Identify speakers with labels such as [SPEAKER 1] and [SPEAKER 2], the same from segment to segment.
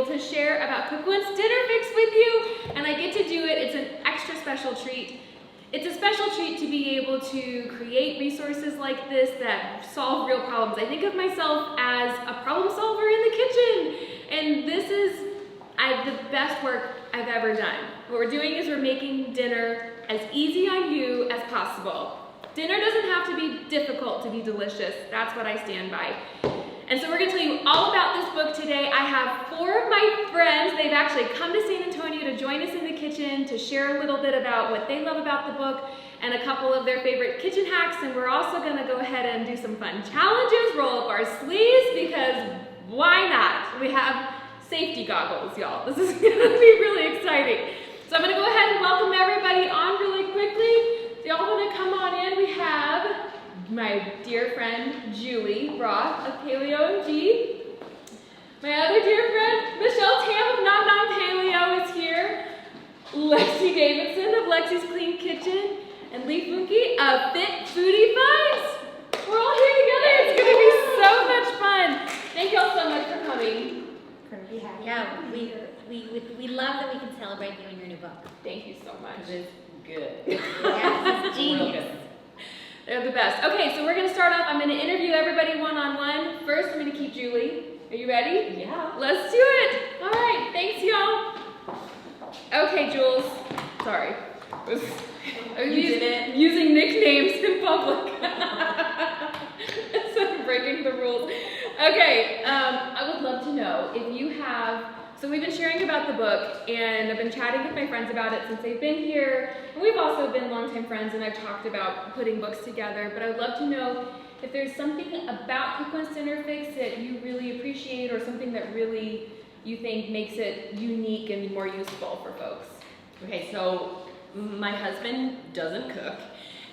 [SPEAKER 1] to share about COOKBOOK's dinner fix with you, and I get to do it. It's an extra special treat. It's a special treat to be able to create resources like this that solve real problems. I think of myself as a problem solver in the kitchen, and this is the best work I've ever done. What we're doing is we're making dinner as easy on you as possible. Dinner doesn't have to be difficult to be delicious. That's what I stand by. And so we're going to tell you all about this book today. I have 4 of my friends. They've actually come to San Antonio to join us in the kitchen to share a little bit about what they love about the book and a couple of their favorite kitchen hacks. And we're also going to go ahead and do some fun challenges, roll up our sleeves, because why not? We have safety goggles, y'all. This is going to be really exciting. So I'm going to go ahead and welcome everybody on really quickly. Y'all want to come on in? We have my dear friend Julie Roth of Paleo MG. My other dear friend Michelle Tam of Nom Nom Paleo is here. Lexi Davidson of Lexi's Clean Kitchen, and Lee Funke of Fit Foodie Finds. We're all here together. It's going to be so much fun. Thank y'all so much for coming.
[SPEAKER 2] Yeah, we love that we can celebrate you and your new book.
[SPEAKER 1] Thank you so much.
[SPEAKER 3] It's good.
[SPEAKER 2] Yes, it's genius.
[SPEAKER 1] They're the best. Okay, so we're going to start off. I'm going to interview everybody one-on-one. First, I'm going to keep Julie. Are you ready?
[SPEAKER 3] Yeah.
[SPEAKER 1] Let's do it. All right. Thanks, y'all. Okay, Jules. Sorry. Using nicknames in public. Instead of breaking the rules. Okay, I would love to know if you have... So we've been sharing about the book, and I've been chatting with my friends about it since they've been here. And we've also been longtime friends, and I've talked about putting books together. But I would love to know if there's something about COOKBOOK's Dinner Fix that you really appreciate, or something that really you think makes it unique and more useful for folks.
[SPEAKER 3] Okay, so my husband doesn't cook,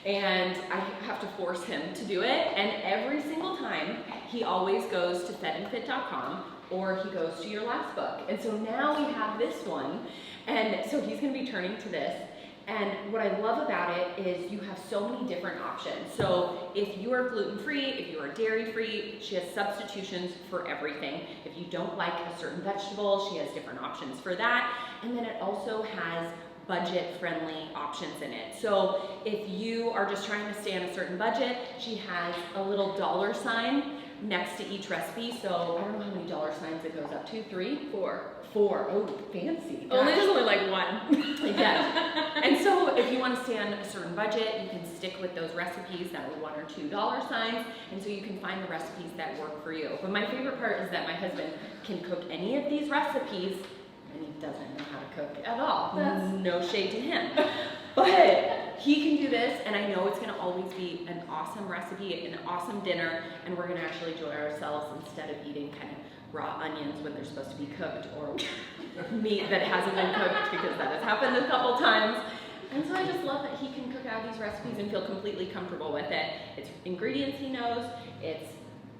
[SPEAKER 3] and I have to force him to do it. And every single time, he always goes to fedandfit.com, or he goes to your last book. And so now we have this one, and so he's gonna be turning to this. And what I love about it is you have so many different options. So if you are gluten-free, if you are dairy-free, she has substitutions for everything. If you don't like a certain vegetable, she has different options for that. And then it also has budget-friendly options in it. So if you are just trying to stay on a certain budget, she has a little $sign next to each recipe. So I don't know how many $signs it goes up to. 3? 4. 4. Oh, fancy.
[SPEAKER 1] There's only like 1.
[SPEAKER 3] Yeah. And so if you want to stay on a certain budget, you can stick with those recipes that are $1 or $2 signs, and so you can find the recipes that work for you. But my favorite part is that my husband can cook any of these recipes, and he doesn't know how to cook at all. No shade to him. But he can do this, and I know it's going to always be an awesome recipe, an awesome dinner, and we're going to actually enjoy ourselves instead of eating kind of raw onions when they're supposed to be cooked, or meat that hasn't been cooked, because that has happened a couple times. And so I just love that he can cook out these recipes and feel completely comfortable with it. It's ingredients he knows, it's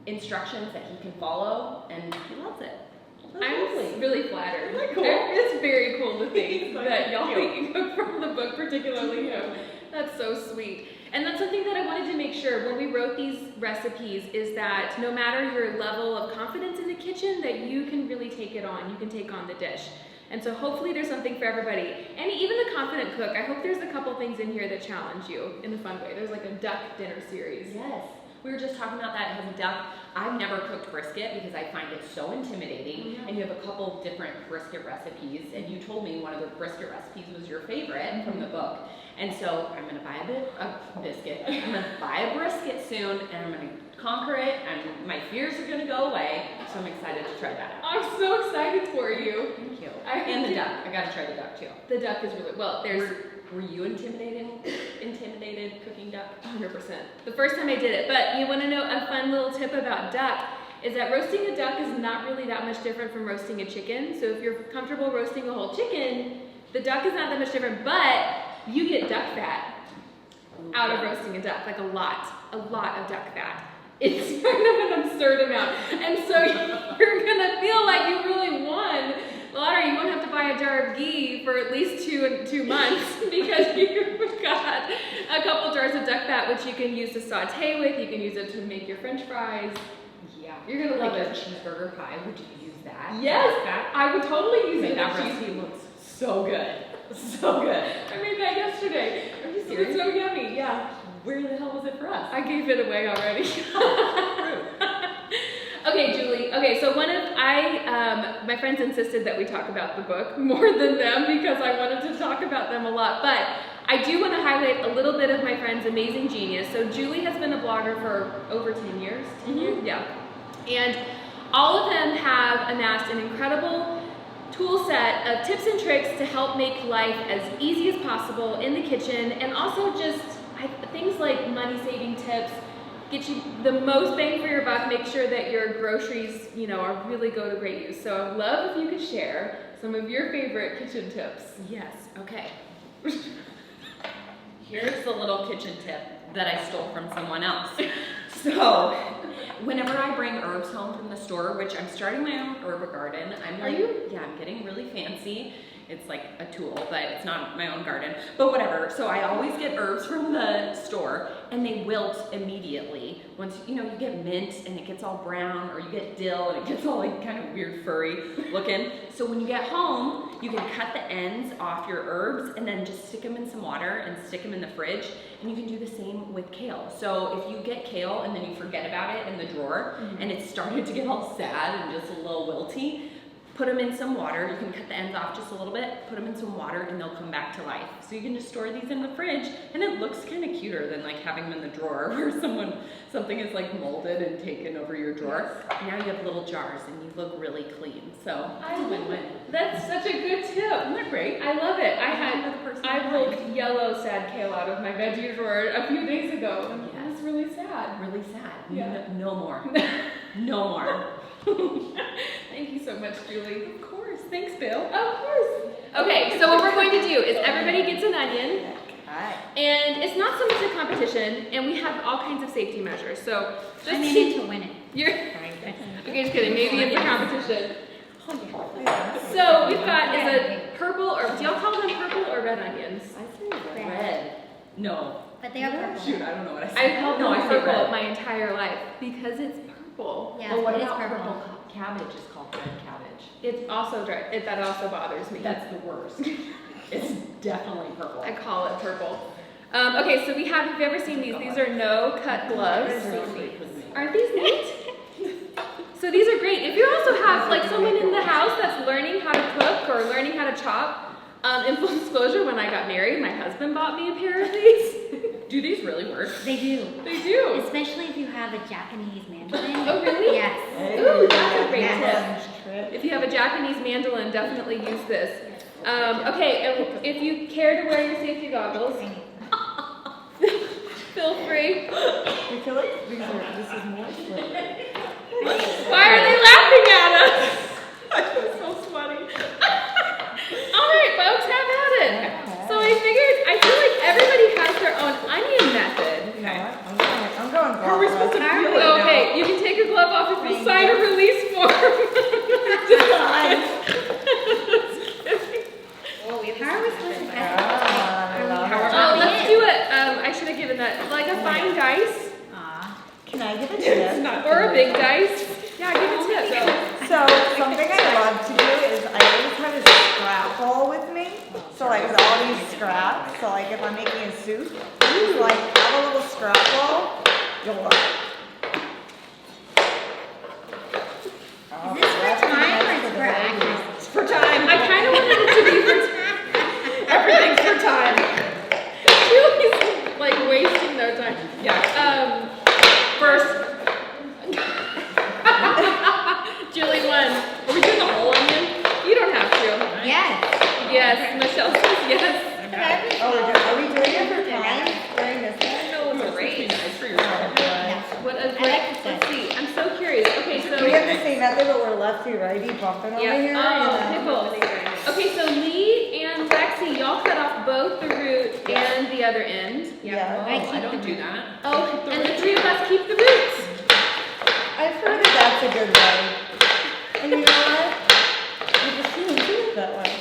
[SPEAKER 3] instructions that he can follow, and he loves it.
[SPEAKER 1] I'm really flattered.
[SPEAKER 3] Isn't that cool?
[SPEAKER 1] It's very cool to think that y'all can cook from the book, particularly him. That's so sweet. And that's something that I wanted to make sure when we wrote these recipes, is that no matter your level of confidence in the kitchen, that you can really take it on. You can take on the dish. And so hopefully there's something for everybody. And even the confident cook, I hope there's a couple things in here that challenge you in a fun way. There's like a duck dinner series.
[SPEAKER 3] Yes. We were just talking about that. It has a duck. I've never cooked brisket because I find it so intimidating. And you have a couple different brisket recipes. And you told me one of the brisket recipes was your favorite from the book. And so I'm going to buy a biscuit. I'm going to buy a brisket soon, and I'm going to conquer it, and my fears are going to go away. So I'm excited to try that.
[SPEAKER 1] I'm so excited for you.
[SPEAKER 3] Thank you. And the duck. I got to try the duck too.
[SPEAKER 1] The duck is really, well,
[SPEAKER 3] Were you intimidated cooking duck?
[SPEAKER 1] 100%. The first time I did it. But you want to know a fun little tip about duck is that roasting a duck is not really that much different from roasting a chicken. So if you're comfortable roasting a whole chicken, the duck is not that much different, but you get duck fat out of roasting a duck, like a lot of duck fat. It's kind of an absurd amount. And so you're gonna feel like you really won the lottery. You won't have to buy a jar of ghee for at least two months because you've got a couple jars of duck fat, which you can use to saute with. You can use it to make your French fries.
[SPEAKER 3] Yeah.
[SPEAKER 1] You're gonna love
[SPEAKER 3] Like your
[SPEAKER 1] it.
[SPEAKER 3] cheeseburger pie, would you use that?
[SPEAKER 1] Yes,
[SPEAKER 3] That?
[SPEAKER 1] I would totally use
[SPEAKER 3] Okay,
[SPEAKER 1] it.
[SPEAKER 3] that
[SPEAKER 1] Cheese.
[SPEAKER 3] recipe looks so good. So good.
[SPEAKER 1] I made that yesterday.
[SPEAKER 3] Are you
[SPEAKER 1] It was
[SPEAKER 3] serious?
[SPEAKER 1] so yummy. Yeah.
[SPEAKER 3] Where the hell was it for us?
[SPEAKER 1] I gave it away already. Okay, Julie. Okay, so my friends insisted that we talk about the book more than them because I wanted to talk about them a lot. But I do want to highlight a little bit of my friend's amazing genius. So Julie has been a blogger for over 10 years. 10 years? Yeah. And all of them have amassed an incredible tool set of tips and tricks to help make life as easy as possible in the kitchen, and also just things like money saving tips, get you the most bang for your buck, make sure that your groceries, are really go to great use. So I'd love if you could share some of your favorite kitchen tips.
[SPEAKER 3] Yes, okay. Here's a little kitchen tip that I stole from someone else. So, whenever I bring herbs home from the store, which I'm starting my own herb garden,
[SPEAKER 1] Are you?
[SPEAKER 3] Yeah, I'm getting really fancy. It's like a tool, but it's not my own garden. But whatever. So I always get herbs from the store, and they wilt immediately. Once you get mint and it gets all brown, or you get dill and it gets all like kind of weird furry looking. So when you get home, you can cut the ends off your herbs and then just stick them in some water and stick them in the fridge. And you can do the same with kale. So if you get kale and then you forget about it in the drawer, and it's started to get all sad and just a little wilty, put them in some water. You can cut the ends off just a little bit, put them in some water, and they'll come back to life. So you can just store these in the fridge, and it looks kind of cuter than like having them in the drawer where something is like molded and taken over your drawer. Now you have little jars, and you look really clean. So it's a win-win.
[SPEAKER 1] That's such a good tip.
[SPEAKER 3] Isn't that great?
[SPEAKER 1] I love it. I pulled
[SPEAKER 3] Right.
[SPEAKER 1] yellow sad kale out of my veggie drawer a few days ago, and
[SPEAKER 3] Yes.
[SPEAKER 1] it was really sad.
[SPEAKER 3] Really sad.
[SPEAKER 1] Yeah.
[SPEAKER 3] No more. No more.
[SPEAKER 1] Thank you so much, Julie.
[SPEAKER 3] Of course. Thanks, Bill.
[SPEAKER 1] Of course. Okay, so what we're going to do is everybody gets an onion, and it's not so much a competition, and we have all kinds of safety measures. So just
[SPEAKER 2] I'm in it to win it.
[SPEAKER 1] You're okay, just kidding. Maybe it's a competition.
[SPEAKER 2] Oh, yeah.
[SPEAKER 1] So we've got is it purple or do y'all call them purple or red onions?
[SPEAKER 3] I say red. No.
[SPEAKER 2] But they are purple.
[SPEAKER 3] Shoot, I don't know what I said.
[SPEAKER 1] I called them
[SPEAKER 3] I say
[SPEAKER 1] purple
[SPEAKER 3] red.
[SPEAKER 1] my entire life because it's purple.
[SPEAKER 2] Yeah,
[SPEAKER 3] But what
[SPEAKER 2] it is
[SPEAKER 3] about
[SPEAKER 2] purple.
[SPEAKER 3] cabbage is called red cabbage?
[SPEAKER 1] It's also dry. That also bothers me.
[SPEAKER 3] That's the worst. It's definitely purple.
[SPEAKER 1] I call it purple. Okay, so we have you ever seen these? These are no cut gloves. Aren't these neat? So these are great. If you also have like someone in the house that's learning how to cook or learning how to chop, in full disclosure, when I got married, my husband bought me a pair of these.
[SPEAKER 3] Do these really work?
[SPEAKER 2] They do.
[SPEAKER 1] They do.
[SPEAKER 2] Especially if you have a Japanese mandolin.
[SPEAKER 1] Oh, really?
[SPEAKER 2] Yes.
[SPEAKER 1] Ooh, that's a great
[SPEAKER 2] Yes.
[SPEAKER 1] tip. If you have a Japanese mandolin, definitely use this. Okay, and if you care to wear your safety goggles, feel free.
[SPEAKER 4] I feel like this is more fun.
[SPEAKER 1] Why are they laughing at us? I feel so sweaty. All right, folks, have at it. So I feel like everybody has their own onion method.
[SPEAKER 4] You know what? I'm going
[SPEAKER 3] How are we supposed to
[SPEAKER 4] glove.
[SPEAKER 3] feel it now?
[SPEAKER 1] Okay, you can take a glove off if you sign a release form.
[SPEAKER 2] How are we supposed to catch
[SPEAKER 4] I love it.
[SPEAKER 1] Oh, let's do it. I should have given that like a fine dice
[SPEAKER 2] Aw.
[SPEAKER 4] Can I give a tip?
[SPEAKER 1] or a big dice. Yeah, give a tip.
[SPEAKER 4] So something I love to do is I always have a scrap bowl with me. So like with all these scraps. So like if I'm making a soup, just like have a little scrap bowl. You'll love it.
[SPEAKER 2] Is this for time or for accuracy?
[SPEAKER 3] It's for time.
[SPEAKER 1] I kind of wanted it to be for
[SPEAKER 3] Everything's for time.
[SPEAKER 1] Julie's like wasting no time.
[SPEAKER 3] Yeah.
[SPEAKER 1] First, Julie won.
[SPEAKER 3] Are we doing the whole onion?
[SPEAKER 1] You don't have to.
[SPEAKER 2] Yes.
[SPEAKER 1] Yes, Michelle says yes.
[SPEAKER 4] Oh, are we doing it for time during this one?
[SPEAKER 1] No, it's a race.
[SPEAKER 3] Nice for your
[SPEAKER 1] What a
[SPEAKER 2] I like this
[SPEAKER 1] let's see. I'm so curious. Okay, so
[SPEAKER 4] We have the same method, but we're lefty righty bumping over here.
[SPEAKER 1] pickles. Okay, so Lee and Lexi, y'all cut off both the root and the other end.
[SPEAKER 4] Yeah.
[SPEAKER 3] I don't do that.
[SPEAKER 1] Oh, and the three of us keep the roots.
[SPEAKER 4] I've heard that that's a good way. And you know what? You just shouldn't do it that way.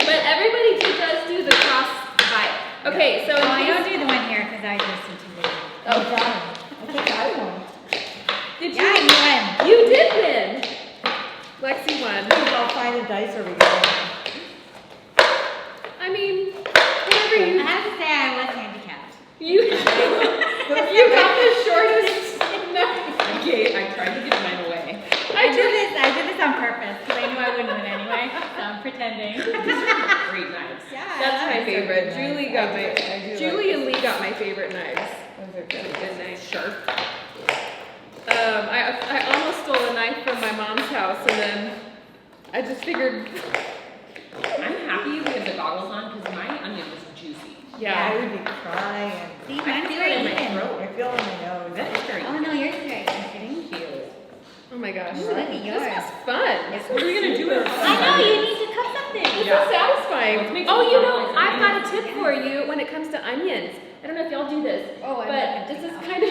[SPEAKER 1] But everybody does do the cross bite. Okay, so
[SPEAKER 2] Oh, I don't do the one here because I listen to it.
[SPEAKER 4] Oh, God. I think I won.
[SPEAKER 1] did
[SPEAKER 2] Yeah,
[SPEAKER 1] you?
[SPEAKER 2] you win.
[SPEAKER 1] You did win. Lexi won.
[SPEAKER 4] I'll find a dice or we go.
[SPEAKER 1] I mean, whatever
[SPEAKER 2] I
[SPEAKER 1] you.
[SPEAKER 2] have to say I was handicapped.
[SPEAKER 1] You got the shortest knife.
[SPEAKER 3] Okay, I tried to give mine away.
[SPEAKER 2] I did this on purpose because I knew I wouldn't win anyway, so I'm pretending.
[SPEAKER 3] Great knives.
[SPEAKER 1] That's my favorite. Julie got my.
[SPEAKER 4] I do
[SPEAKER 1] Julie and Lee got my favorite knives.
[SPEAKER 4] Those are
[SPEAKER 1] Really
[SPEAKER 4] good.
[SPEAKER 1] good knives.
[SPEAKER 3] Sharp.
[SPEAKER 1] I almost stole a knife from my mom's house, and then I just figured,
[SPEAKER 3] I'm happy we have the goggles on because my onion was juicy.
[SPEAKER 4] I
[SPEAKER 1] yeah.
[SPEAKER 4] would be crying.
[SPEAKER 2] See,
[SPEAKER 3] I
[SPEAKER 2] mine's
[SPEAKER 3] feel
[SPEAKER 2] very
[SPEAKER 3] it in my
[SPEAKER 2] even.
[SPEAKER 3] throat.
[SPEAKER 4] I feel it in my nose.
[SPEAKER 3] That is very
[SPEAKER 2] Oh no, yours is very comforting.
[SPEAKER 3] cute.
[SPEAKER 1] Oh my gosh.
[SPEAKER 2] Ooh, look at
[SPEAKER 1] This
[SPEAKER 2] yours.
[SPEAKER 1] was fun.
[SPEAKER 3] What are we gonna do with it?
[SPEAKER 2] I know, you need to cook something.
[SPEAKER 1] This
[SPEAKER 3] Yeah.
[SPEAKER 1] is satisfying.
[SPEAKER 3] Let's make
[SPEAKER 1] Oh,
[SPEAKER 3] some
[SPEAKER 1] you know,
[SPEAKER 3] cornflakes.
[SPEAKER 1] I've got a tip for you when it comes to onions. I don't know if y'all do this,
[SPEAKER 2] Oh, I'm
[SPEAKER 1] but
[SPEAKER 2] not
[SPEAKER 1] this
[SPEAKER 2] gonna
[SPEAKER 1] is
[SPEAKER 2] do
[SPEAKER 1] kind of.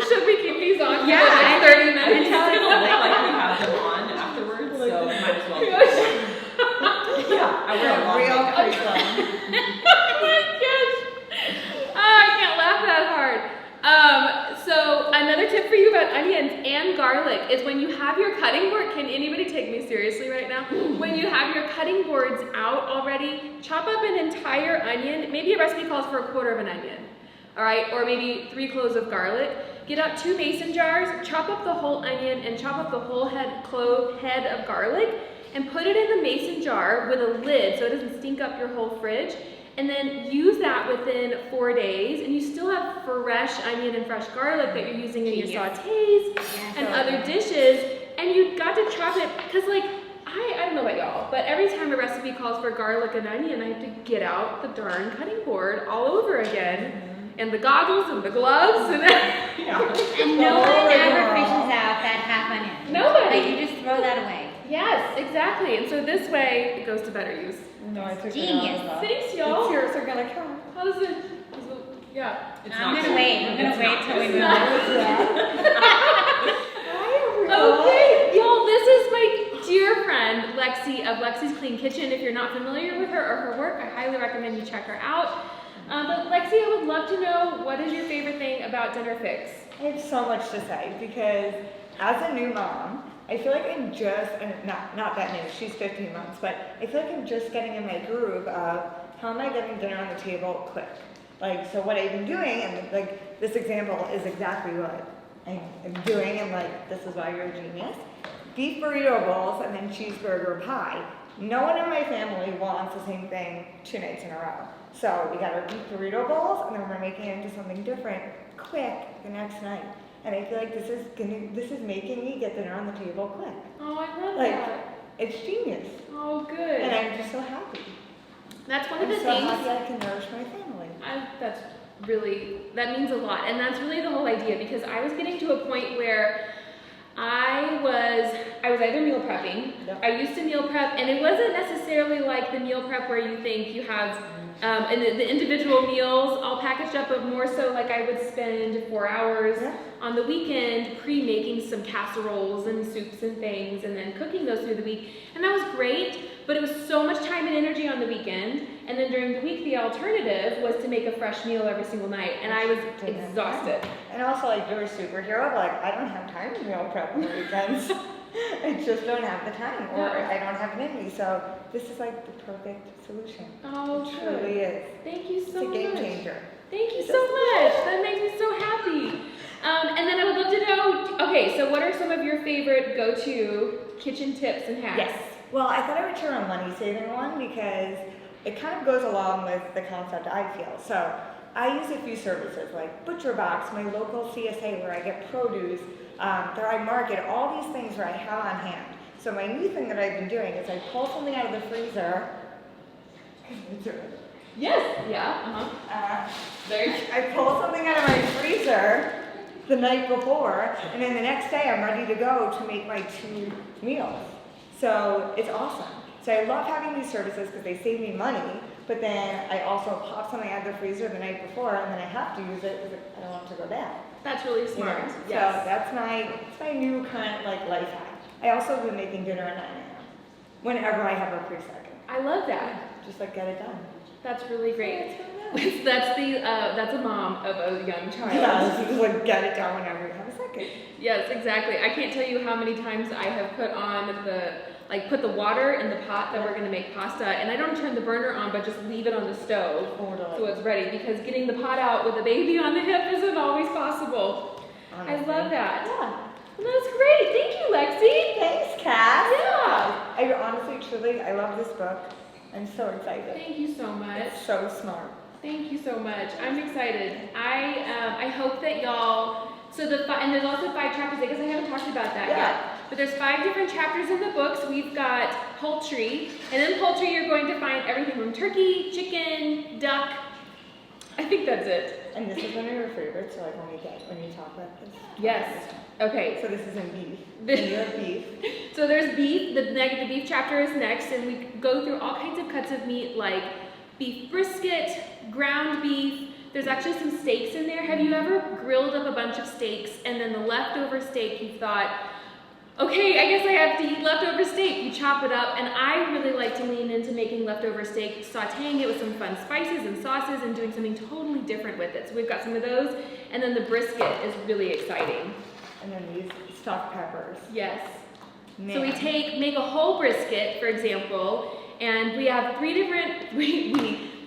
[SPEAKER 1] Should we keep these on for
[SPEAKER 3] Yeah,
[SPEAKER 1] the next 30
[SPEAKER 3] It's
[SPEAKER 1] minutes?
[SPEAKER 3] gonna look like we have them on afterwards, so might as well. Yeah, I wear a long
[SPEAKER 4] Real
[SPEAKER 3] makeup.
[SPEAKER 4] curriculum.
[SPEAKER 1] Oh my gosh. Oh, I can't laugh that hard. So another tip for you about onions and garlic is when you have your cutting board, can anybody take me seriously right now? When you have your cutting boards out already, chop up an entire onion. Maybe a recipe calls for a quarter of an onion, all right? Or maybe 3 cloves of garlic. Get out 2 mason jars, chop up the whole onion and chop up the whole head of garlic and put it in the mason jar with a lid so it doesn't stink up your whole fridge. And then use that within 4 days, and you still have fresh onion and fresh garlic that you're using in your
[SPEAKER 2] Genius.
[SPEAKER 1] sautés
[SPEAKER 2] Yeah.
[SPEAKER 1] and other dishes, and you got to chop it, because like, I don't know about y'all, but every time a recipe calls for garlic and onion, I have to get out the darn cutting board all over again, and the goggles and the gloves, and
[SPEAKER 3] Yeah.
[SPEAKER 2] And no one
[SPEAKER 4] Oh,
[SPEAKER 2] ever
[SPEAKER 4] girl.
[SPEAKER 2] fishes out that half onion.
[SPEAKER 1] Nobody.
[SPEAKER 2] Like you just throw that away.
[SPEAKER 1] yes, exactly, and so this way, it goes to better use.
[SPEAKER 4] No, I took
[SPEAKER 2] Genius.
[SPEAKER 4] it out.
[SPEAKER 1] Thanks,
[SPEAKER 4] The
[SPEAKER 1] y'all.
[SPEAKER 4] tears are gonna come.
[SPEAKER 1] How does it, yeah.
[SPEAKER 3] It's
[SPEAKER 2] I'm
[SPEAKER 3] not
[SPEAKER 2] gonna wait. I'm gonna
[SPEAKER 3] It's
[SPEAKER 2] wait
[SPEAKER 3] not-
[SPEAKER 2] till we
[SPEAKER 3] it's
[SPEAKER 2] move
[SPEAKER 3] not-
[SPEAKER 2] on.
[SPEAKER 1] Okay, y'all, this is my dear friend, Lexi of Lexi's Clean Kitchen. If you're not familiar with her or her work, I highly recommend you check her out. But Lexi, I would love to know, what is your favorite thing about Dinner Fix?
[SPEAKER 4] I have so much to say because as a new mom, I feel like I'm just, and not that new, she's 15 months, but I feel like I'm just getting in my groove of how am I getting dinner on the table quick? Like, so what I've been doing, and like this example is exactly what I'm doing, and like, this is why you're a genius. Beef burrito bowls and then cheeseburger pie. No one in my family wants the same thing 2 nights in a row. So we got our beef burrito bowls, and then we're making it into something different, quick, the next night. And I feel like this is making me get dinner on the table quick.
[SPEAKER 1] Oh, I love
[SPEAKER 4] Like,
[SPEAKER 1] that.
[SPEAKER 4] it's genius.
[SPEAKER 1] Oh,
[SPEAKER 4] And
[SPEAKER 1] good.
[SPEAKER 4] I'm just so happy.
[SPEAKER 1] That's one
[SPEAKER 4] I'm
[SPEAKER 1] of the
[SPEAKER 4] so
[SPEAKER 1] things.
[SPEAKER 4] happy I can nourish my family.
[SPEAKER 1] That means a lot, and that's really the whole idea, because I was getting to a point where I was either meal prepping.
[SPEAKER 4] Yep.
[SPEAKER 1] I used to meal prep, and it wasn't necessarily like the meal prep where you think you have and the individual meals all packaged up, but more so like I would spend 4 hours
[SPEAKER 4] Yeah.
[SPEAKER 1] on the weekend pre-making some casseroles and soups and things, and then cooking those through the week, and that was great. But it was so much time and energy on the weekend, and then during the week, the alternative was to make a fresh meal every single night, and I was exhausted.
[SPEAKER 4] And also, like, you're a superhero, but like, I don't have time to meal prep on the weekends. I just don't have the time, or
[SPEAKER 1] No.
[SPEAKER 4] I don't have it in me. So this is like the perfect solution.
[SPEAKER 1] Oh,
[SPEAKER 4] It truly is.
[SPEAKER 1] Thank you
[SPEAKER 4] It's
[SPEAKER 1] so
[SPEAKER 4] a game
[SPEAKER 1] much.
[SPEAKER 4] changer.
[SPEAKER 1] Thank you so much. That makes me so happy. And then I would love to know, okay, so what are some of your favorite go-to kitchen tips and hacks?
[SPEAKER 4] Yes. Well, I thought I would share a money saving one because it kind of goes along with the concept I feel. So I use a few services like Butcher Box, my local CSA where I get produce, there I market, all these things where I have on hand. So my new thing that I've been doing is I pull something out of the freezer.
[SPEAKER 1] Yes. Yeah. There.
[SPEAKER 4] I pull something out of my freezer the night before, and then the next day I'm ready to go to make my 2 meals. So it's awesome. So I love having these services because they save me money, but then I also pop something out of the freezer the night before, and then I have to use it because I don't want it to go bad.
[SPEAKER 1] That's really
[SPEAKER 4] You know?
[SPEAKER 1] smart.
[SPEAKER 4] So
[SPEAKER 1] Yes.
[SPEAKER 4] that's my new kind of like life hack. I also have been making dinner at 9 a.m. whenever I have a free second.
[SPEAKER 1] I love that.
[SPEAKER 4] Just like get it done.
[SPEAKER 1] That's really
[SPEAKER 4] So
[SPEAKER 1] great.
[SPEAKER 4] that's what it
[SPEAKER 1] That's a mom of a young child.
[SPEAKER 4] Yeah, so just like get it down whenever you have a second.
[SPEAKER 1] Yes, exactly. I can't tell you how many times I have put the water in the pot that we're gonna make pasta, and I don't turn the burner on, but just leave it on the stove so it's ready, because getting the pot out with a baby on the hip isn't always possible.
[SPEAKER 4] Honestly.
[SPEAKER 1] I love that.
[SPEAKER 4] Yeah.
[SPEAKER 1] Well, that's great. Thank you, Lexi.
[SPEAKER 4] Thanks, Cass.
[SPEAKER 1] Yeah.
[SPEAKER 4] I honestly, truly, I love this book. I'm so excited.
[SPEAKER 1] Thank you so much.
[SPEAKER 4] It's so smart.
[SPEAKER 1] Thank you so much. I'm excited. I hope that y'all. So and there's also 5 chapters. I guess I haven't talked about that yet. But there's 5 different chapters in the books. We've got poultry, and in poultry you're going to find everything from turkey, chicken, duck. I think that's it.
[SPEAKER 4] And this is one of your favorites, so like when you talk about this.
[SPEAKER 1] Yes. Okay.
[SPEAKER 4] So this is in beef. You have beef.
[SPEAKER 1] So there's beef. The beef chapter is next, and we go through all kinds of cuts of meat like beef brisket, ground beef. There's actually some steaks in there. Have you ever grilled up a bunch of steaks and then the leftover steak you thought, okay, I guess I have to eat leftover steak. You chop it up, and I really like to lean into making leftover steak, sauteing it with some fun spices and sauces and doing something totally different with it. So we've got some of those, and then the brisket is really exciting.
[SPEAKER 4] And then these stuffed peppers.
[SPEAKER 1] Yes.
[SPEAKER 4] Man.
[SPEAKER 1] So we make a whole brisket, for example, and we have 3 different,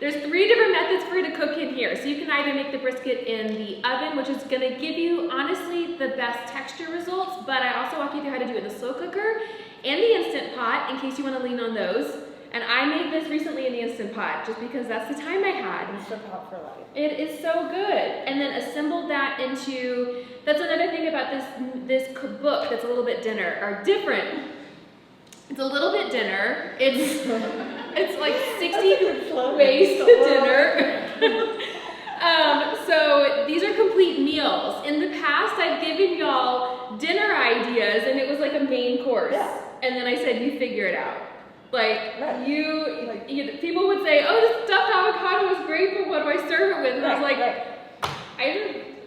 [SPEAKER 1] there's 3 different methods for you to cook in here. So you can either make the brisket in the oven, which is gonna give you, honestly, the best texture results, but I also walk you through how to do it in the slow cooker and the Instant Pot, in case you wanna lean on those. And I made this recently in the Instant Pot, just because that's the time I had.
[SPEAKER 4] Instant Pot for life.
[SPEAKER 1] It is so good. And then assembled that into, that's another thing about this book that's a little bit different. It's a little bit dinner. It's like 60 ways to dinner. So these are complete meals. In the past, I've given y'all dinner ideas, and it was like a main course.
[SPEAKER 4] Yeah.
[SPEAKER 1] And then I said, you figure it out. People would say, oh, this stuffed avocado is great, but what do I serve it with? And I was like,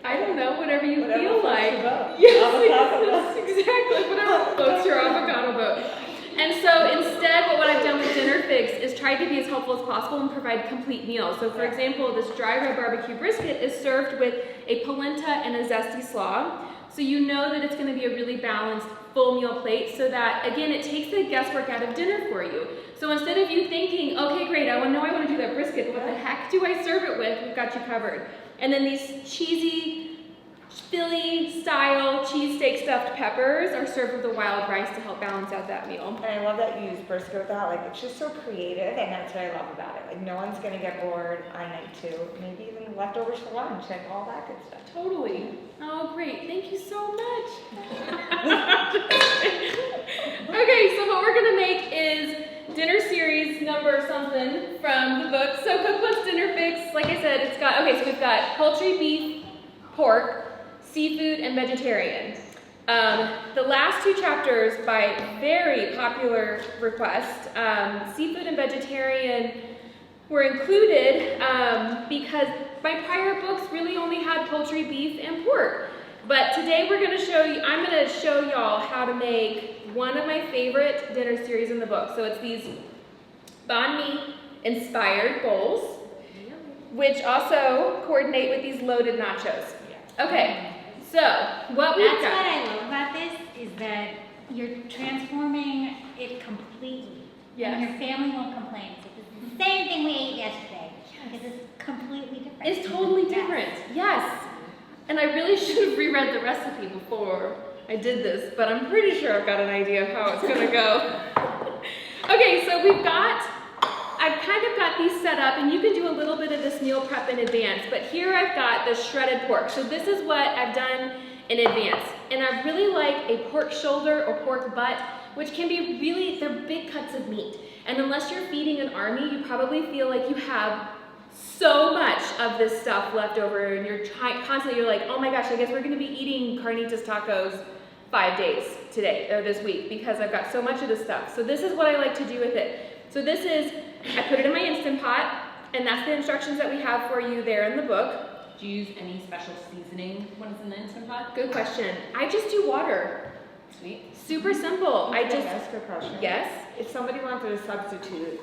[SPEAKER 1] I don't know, whatever you feel like. Yes, exactly, whatever floats your avocado boat. And so instead, what I've done with Dinner Fix is try to be as helpful as possible and provide complete meals. So for example, this dry rub barbecue brisket is served with a polenta and a zesty slaw. So you know that it's going to be a really balanced full meal plate, so that, again, it takes the guesswork out of dinner for you. So instead of you thinking, okay, great, I want to do that brisket, what the heck do I serve it with? We've got you covered. And then these cheesy, Philly-style cheesesteak stuffed peppers are served with the wild rice to help balance out that meal.
[SPEAKER 4] And I love that you use brisket with that. Like, it's just so creative, and that's what I love about it. Like, no one's gonna get bored on night 2. Maybe even leftovers for lunch and all that good stuff.
[SPEAKER 1] Totally. Oh, great. Thank you so much. Okay, so what we're gonna make is dinner series number something from the book. So Cookbook's Dinner Fix, like I said, so we've got poultry, beef, pork, seafood, and vegetarian. The last 2 chapters, by very popular request, seafood and vegetarian were included because my prior books really only had poultry, beef, and pork. But today I'm gonna show y'all how to make one of my favorite dinner series in the book. So it's these banh mi inspired bowls, which also coordinate with these loaded nachos. Okay, so what we've got.
[SPEAKER 2] That's what I love about this, is that you're transforming it completely.
[SPEAKER 1] Yes.
[SPEAKER 2] And your family won't complain. It's the same thing we ate yesterday. Because it's completely different.
[SPEAKER 1] It's totally different, yes. And I really should have reread the recipe before I did this, but I'm pretty sure I've got an idea of how it's gonna go. Okay, so I've kind of got these set up, and you can do a little bit of this meal prep in advance, but here I've got the shredded pork. So this is what I've done in advance. And I really like a pork shoulder or pork butt, which can be they're big cuts of meat. And unless you're feeding an army, you probably feel like you have so much of this stuff left over, and you're constantly, you're like, oh my gosh, I guess we're gonna be eating carnitas tacos 5 days today, or this week, because I've got so much of this stuff. So this is what I like to do with it. So this is, I put it in my Instant Pot, and that's the instructions that we have for you there in the book.
[SPEAKER 3] Do you use any special seasoning when it's in the Instant Pot?
[SPEAKER 1] Good question. I just do water.
[SPEAKER 3] Sweet.
[SPEAKER 1] Super simple.
[SPEAKER 4] Can I ask a question?
[SPEAKER 1] Yes?
[SPEAKER 4] If somebody wanted to substitute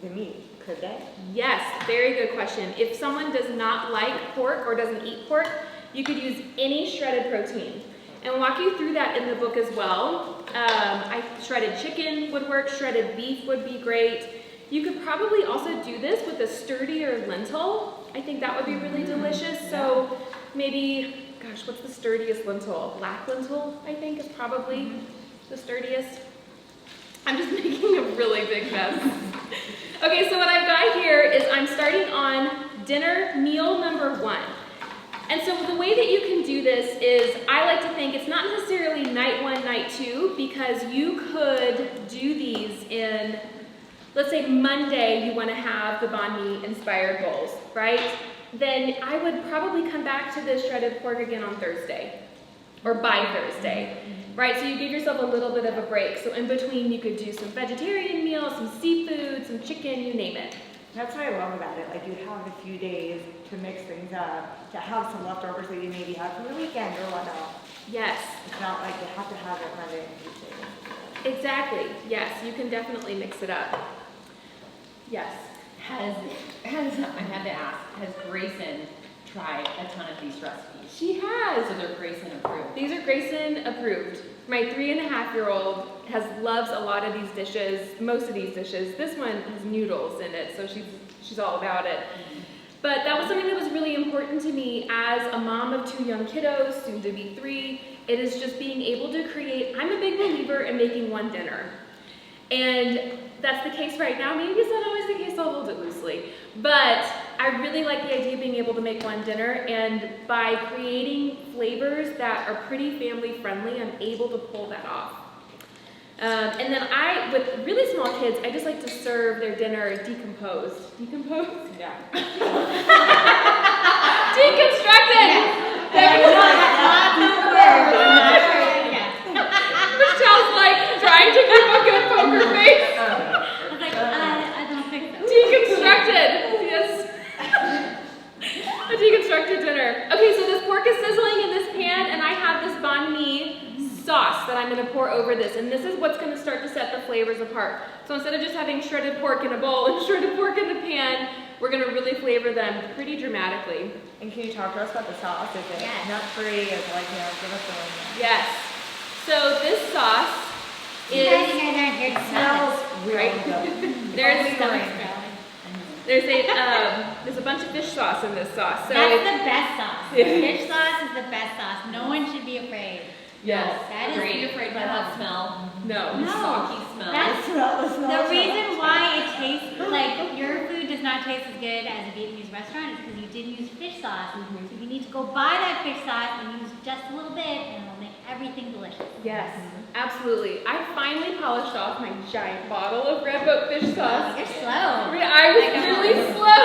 [SPEAKER 4] the meat, could they?
[SPEAKER 1] Yes, very good question. If someone does not like pork or doesn't eat pork, you could use any shredded protein. And we'll walk you through that in the book as well. Shredded chicken would work, shredded beef would be great. You could probably also do this with a sturdier lentil. I think that would be really delicious. So maybe, gosh, what's the sturdiest lentil? Black lentil, I think, is probably the sturdiest. I'm just making a really big mess. Okay, so what I've got here is I'm starting on dinner meal number 1. And so the way that you can do this is, I like to think it's not necessarily night 1, night 2, because you could do these in, let's say Monday you want to have the banh mi inspired bowls, right? Then I would probably come back to this shredded pork again on Thursday, or by Thursday, right? So you give yourself a little bit of a break. So in between you could do some vegetarian meals, some seafood, some chicken, you name it.
[SPEAKER 4] That's what I love about it. Like, you have a few days to mix things up, to have some leftovers that you maybe have from the weekend or whatnot.
[SPEAKER 1] Yes.
[SPEAKER 4] It's not like you have to have it Monday and Tuesday.
[SPEAKER 1] Exactly. Yes, you can definitely mix it up. Yes.
[SPEAKER 3] I have to ask, has Grayson tried a ton of these recipes?
[SPEAKER 1] She has.
[SPEAKER 3] So they're Grayson approved.
[SPEAKER 1] These are Grayson approved. My 3.5-year-old loves a lot of these dishes, most of these dishes. This one has noodles in it, so she's all about it. But that was something that was really important to me as a mom of 2 young kiddos, soon to be 3. It is just being able to create. I'm a big believer in making one dinner. And that's the case right now. Maybe it's not always the case, I'll hold it loosely. But I really like the idea of being able to make one dinner, and by creating flavors that are pretty family friendly, I'm able to pull that off. And then with really small kids, I just like to serve their dinner decomposed. Decomposed? Yeah. Deconstructed! Michelle's like trying to keep a good poker face.
[SPEAKER 2] I was like, I don't think so.
[SPEAKER 1] Deconstructed, yes. A deconstructed dinner. Okay, so this pork is sizzling in this pan, and I have this banh mi sauce that I'm going to pour over this, and this is what's going to start to set the flavors apart. So instead of just having shredded pork in a bowl and shredded pork in the pan, we're going to really flavor them pretty dramatically.
[SPEAKER 4] And can you talk to us about the sauce? Is it nut-free? Is it like, give us the
[SPEAKER 1] Yes. So this sauce
[SPEAKER 2] You guys aren't here to smell
[SPEAKER 4] smells
[SPEAKER 2] this.
[SPEAKER 4] really good.
[SPEAKER 1] There's a bunch of fish sauce in this sauce. So
[SPEAKER 2] That's the best sauce. Fish sauce is the best sauce. No one should be afraid.
[SPEAKER 1] yes.
[SPEAKER 2] That is
[SPEAKER 3] Great. Are you afraid by that smell?
[SPEAKER 1] No.
[SPEAKER 2] No.
[SPEAKER 3] Soggy smell.
[SPEAKER 2] That's
[SPEAKER 4] The
[SPEAKER 2] the reason why it tastes like your food does not taste as good as a Vietnamese restaurant is because you didn't use fish sauce. So you need to go buy that fish sauce and use just a little bit, and it'll make everything delicious.
[SPEAKER 1] Yes, absolutely. I finally polished off my giant bottle of red boat fish sauce.
[SPEAKER 2] You're slow.
[SPEAKER 1] I was really slow.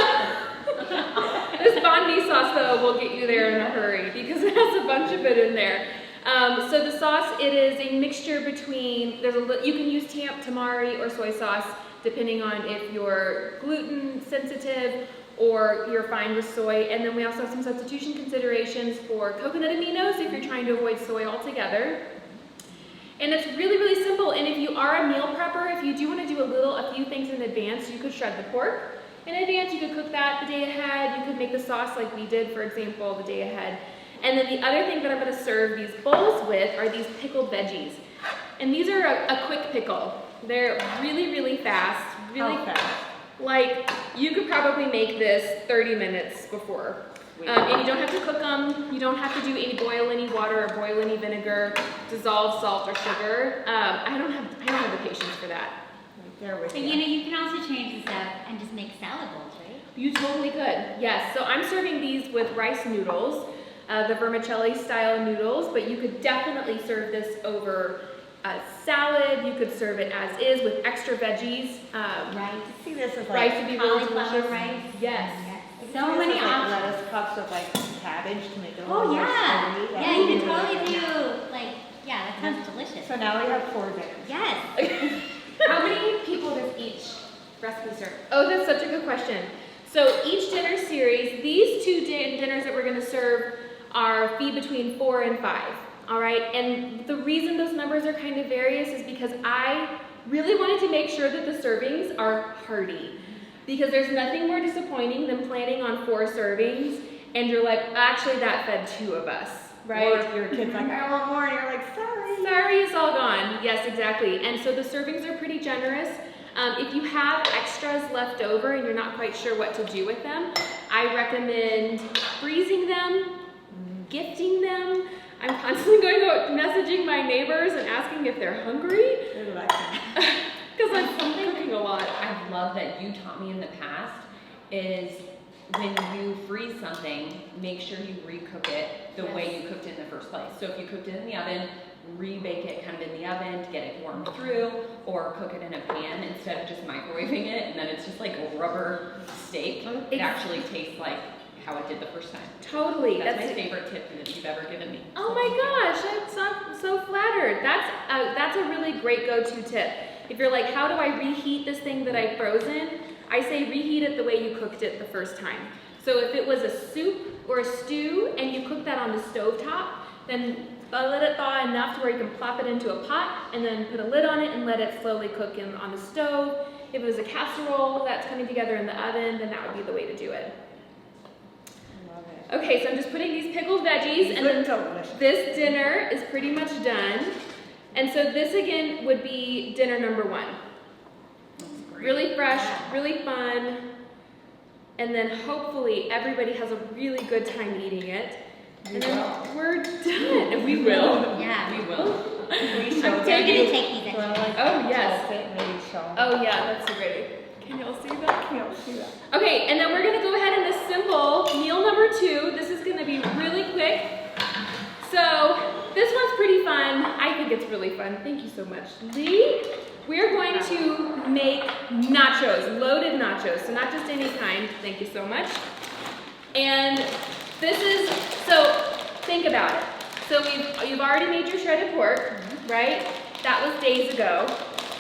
[SPEAKER 1] This banh mi sauce, though, will get you there in a hurry because it has a bunch of it in there. So the sauce, it is a mixture between, you can use tamari or soy sauce depending on if you're gluten sensitive or you're fine with soy. And then we also have some substitution considerations for coconut aminos if you're trying to avoid soy altogether. And it's really, really simple. And if you are a meal prepper, if you do want to do a few things in advance, you could shred the pork in advance. You could cook that the day ahead. You could make the sauce like we did, for example, the day ahead. And then the other thing that I'm going to serve these bowls with are these pickled veggies. And these are a quick pickle. They're really, really fast. Really fast. Like, you could probably make this 30 minutes before. And you don't have to cook them. You don't have to boil any water or boil any vinegar, dissolve salt or sugar. I don't have the patience for that.
[SPEAKER 2] But you can also change this up and just make salad bowls, right?
[SPEAKER 1] You totally could, yes. So I'm serving these with rice noodles, the vermicelli style noodles, but you could definitely serve this over a salad. You could serve it as is with extra veggies.
[SPEAKER 2] Rice.
[SPEAKER 4] See, this is
[SPEAKER 1] Rice
[SPEAKER 4] like
[SPEAKER 1] would be really
[SPEAKER 2] Cauliflower
[SPEAKER 1] delicious.
[SPEAKER 2] rice.
[SPEAKER 1] Yes.
[SPEAKER 2] So many
[SPEAKER 4] like
[SPEAKER 2] options.
[SPEAKER 4] lettuce cups of like cabbage to make it a
[SPEAKER 2] Oh
[SPEAKER 4] little more
[SPEAKER 2] yeah.
[SPEAKER 4] savory.
[SPEAKER 2] Yeah, you can totally do that sounds delicious.
[SPEAKER 4] So now we have 4 dinners.
[SPEAKER 2] Yes.
[SPEAKER 1] How many people does each recipe serve? Oh, that's such a good question. So each dinner series, these 2 dinners that we're going to serve feed between 4 and 5. All right, and the reason those numbers are kind of various is because I really wanted to make sure that the servings are hearty, because there's nothing more disappointing than planning on 4 servings and you're like, actually that fed 2 of us, right?
[SPEAKER 4] Or if your kid's like, I want more, and you're like, sorry.
[SPEAKER 1] Sorry, it's all gone. Yes, exactly. And so the servings are pretty generous. If you have extras left over and you're not quite sure what to do with them, I recommend freezing them, gifting them. I'm constantly going out messaging my neighbors and asking if they're hungry. Because I'm cooking a lot.
[SPEAKER 3] I love that you taught me in the past is when you freeze something, make sure you recook it the way you cooked it in the first place. So if you cooked it in the oven, rebake it kind of in the oven to get it warmed through, or cook it in a pan instead of just microwaving it and then it's just like a rubber steak. It actually tastes like how it did the first time.
[SPEAKER 1] Totally.
[SPEAKER 3] That's my favorite tip that you've ever given me.
[SPEAKER 1] Oh my gosh, I'm so flattered. That's a really great go-to tip. If you're like, how do I reheat this thing that I've frozen? I say reheat it the way you cooked it the first time. So if it was a soup or a stew and you cook that on the stovetop, then let it thaw enough to where you can plop it into a pot and then put a lid on it and let it slowly cook on the stove. If it was a casserole that's coming together in the oven, then that would be the way to do it.
[SPEAKER 4] Love it.
[SPEAKER 1] Okay, so I'm just putting these pickled veggies, and then this dinner is pretty much done. And so this again would be dinner number 1. Really fresh, really fun, and then hopefully everybody has a really good time eating it. And then we're done. And we will.
[SPEAKER 2] Yeah.
[SPEAKER 3] We will.
[SPEAKER 2] I'm gonna take these extras.
[SPEAKER 1] Oh, yes.
[SPEAKER 4] Maybe show.
[SPEAKER 1] Oh, yeah, that's great. Can y'all see that?
[SPEAKER 4] Can't see that.
[SPEAKER 1] Okay, and then we're gonna go ahead and assemble meal number 2. This is gonna be really quick. So this one's pretty fun. I think it's really fun. Thank you so much, Lee. We're going to make nachos, loaded nachos. So not just any kind. Thank you so much. And this is, so think about it. So you've already made your shredded pork, right? That was days ago.